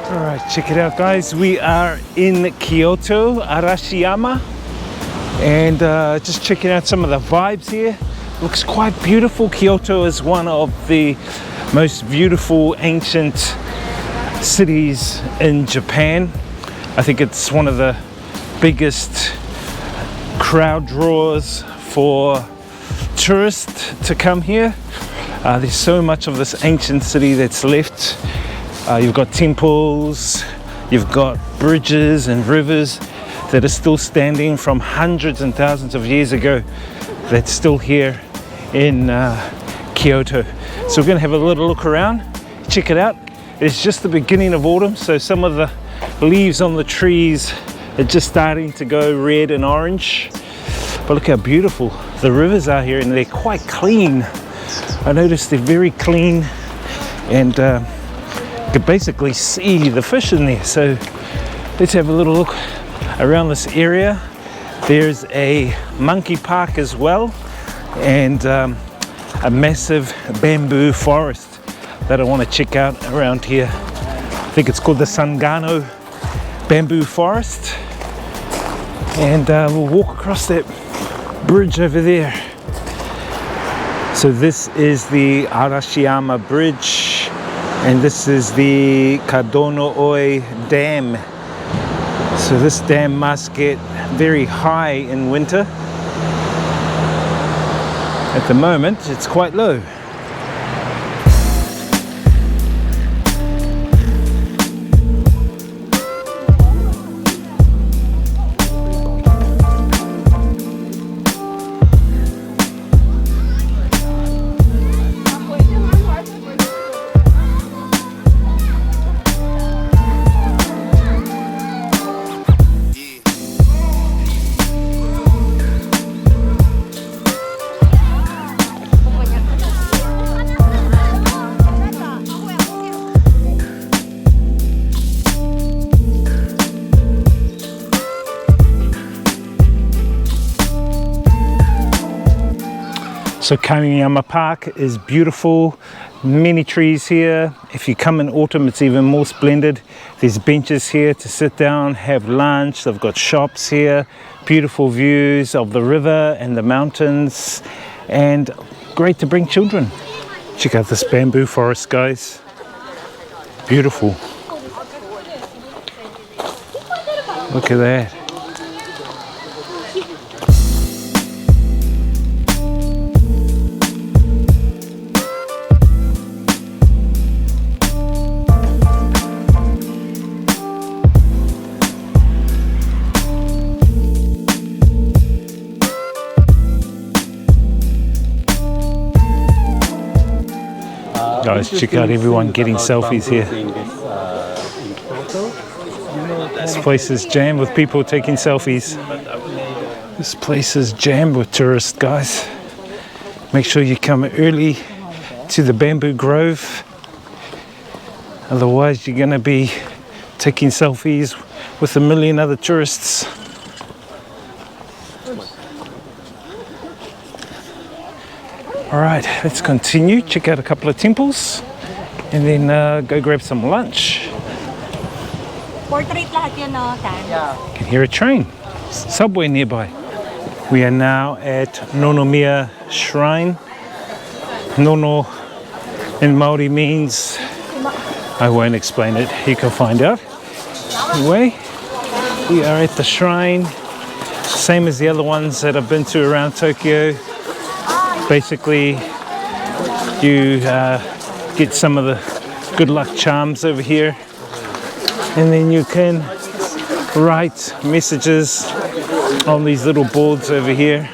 All right, check it out, guys. We are in Kyoto, Arashiyama, and just checking out some of the vibes here. Looks quite beautiful. Kyoto is one of the most beautiful ancient cities in Japan. I think it's one of the biggest crowd draws for tourists to come here. There's so much of this ancient city that's left. You've got temples, you've got bridges and rivers that are still standing from hundreds and thousands of years ago, that's still here in Kyoto. So we're going to have a little look around, check it out. It's just the beginning of autumn, so some of the leaves on the trees are just starting to go red and orange. But look how beautiful the rivers are here, and they're quite clean. I noticed they're very clean, and you can basically see the fish in there. So let's have a little look around this area. There's a monkey park as well, and a massive bamboo forest that I want to check out around here. I think it's called the Sagano bamboo forest, and we'll walk across that bridge over there. So this is the Arashiyama bridge, and this is the Kadono-oi Dam. So this dam must get very high in winter. At the moment, it's quite low. So Kameyama Park is beautiful, many trees here. If you come in autumn, it's even more splendid. There's benches here to sit down, have lunch. They've got shops here, beautiful views of the river and the mountains, and great to bring children. Check out this bamboo forest, guys. Beautiful. Look at that. Guys, check out everyone getting selfies here. This place is jammed with people taking selfies. This place is jammed with tourists, guys. Make sure you come early to the bamboo grove. Otherwise, you're going to be taking selfies with a million other tourists. All right, let's continue, check out a couple of temples, and then go grab some lunch. Can hear a train, subway nearby. We are now at Nonomiya Shrine. Nono in Maori means, I won't explain it, you can find out. Anyway, we are at the shrine, same as the other ones that I've been to around Tokyo. Basically, you get some of the good luck charms over here, and then you can write messages on these little boards over here,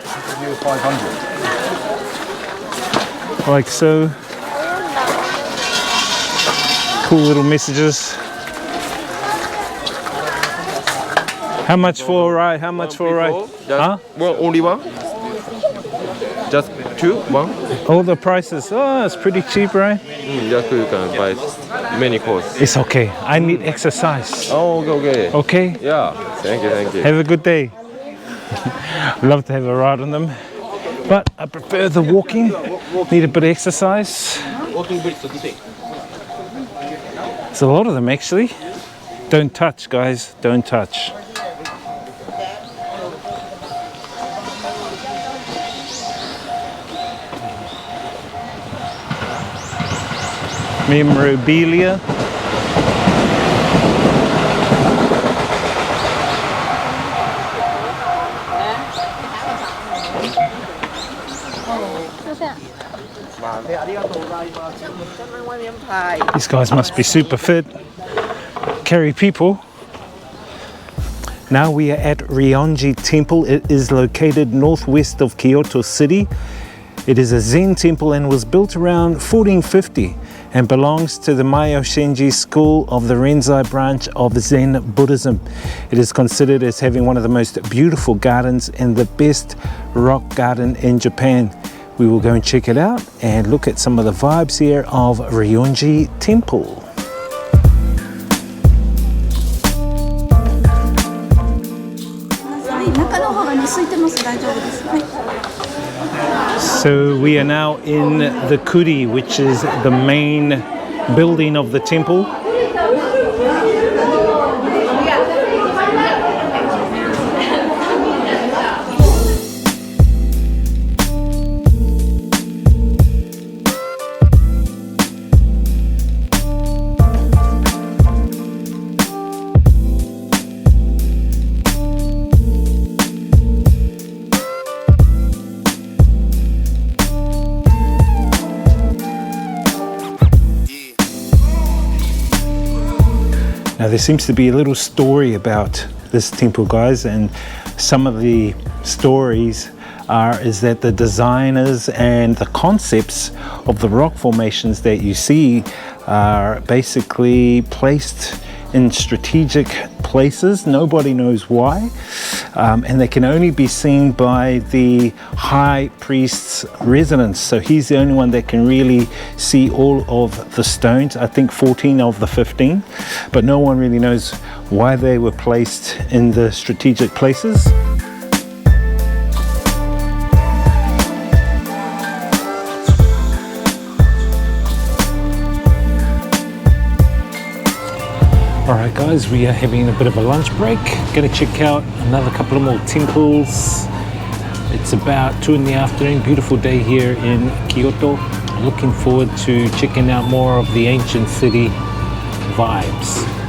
like so. Cool little messages. How much for a ride? How much for a ride? Huh? Well, only one. Just two, one. All the prices. Oh, it's pretty cheap, right? Just you can buy many courses. It's okay. I need exercise. Oh, okay. Okay? Yeah. Thank you, thank you. Have a good day. Love to have a ride on them, but I prefer the walking. Need a bit of exercise. It's a lot of them actually. Don't touch, guys, don't touch. Memorabilia. These guys must be super fit, carry people. Now we are at Ryoanji Temple. It is located northwest of Kyoto City. It is a Zen temple and was built around 1450 and belongs to the Myoshinji school of the Renzai branch of Zen Buddhism. It is considered as having one of the most beautiful gardens and the best rock garden in Japan. We will go and check it out and look at some of the vibes here of Ryoanji Temple. So we are now in the Kuri, which is the main building of the temple. Now there seems to be a little story about this temple, guys, and some of the stories is that the designers and the concepts of the rock formations that you see are basically placed in strategic places. Nobody knows why, and they can only be seen by the high priest's residence. So he's the only one that can really see all of the stones, I think 14 of the 15, but no one really knows why they were placed in the strategic places. Alright guys, we are having a bit of a lunch break. Gonna check out another couple of more temples. It's about 2 in the afternoon, beautiful day here in Kyoto. Looking forward to checking out more of the ancient city vibes.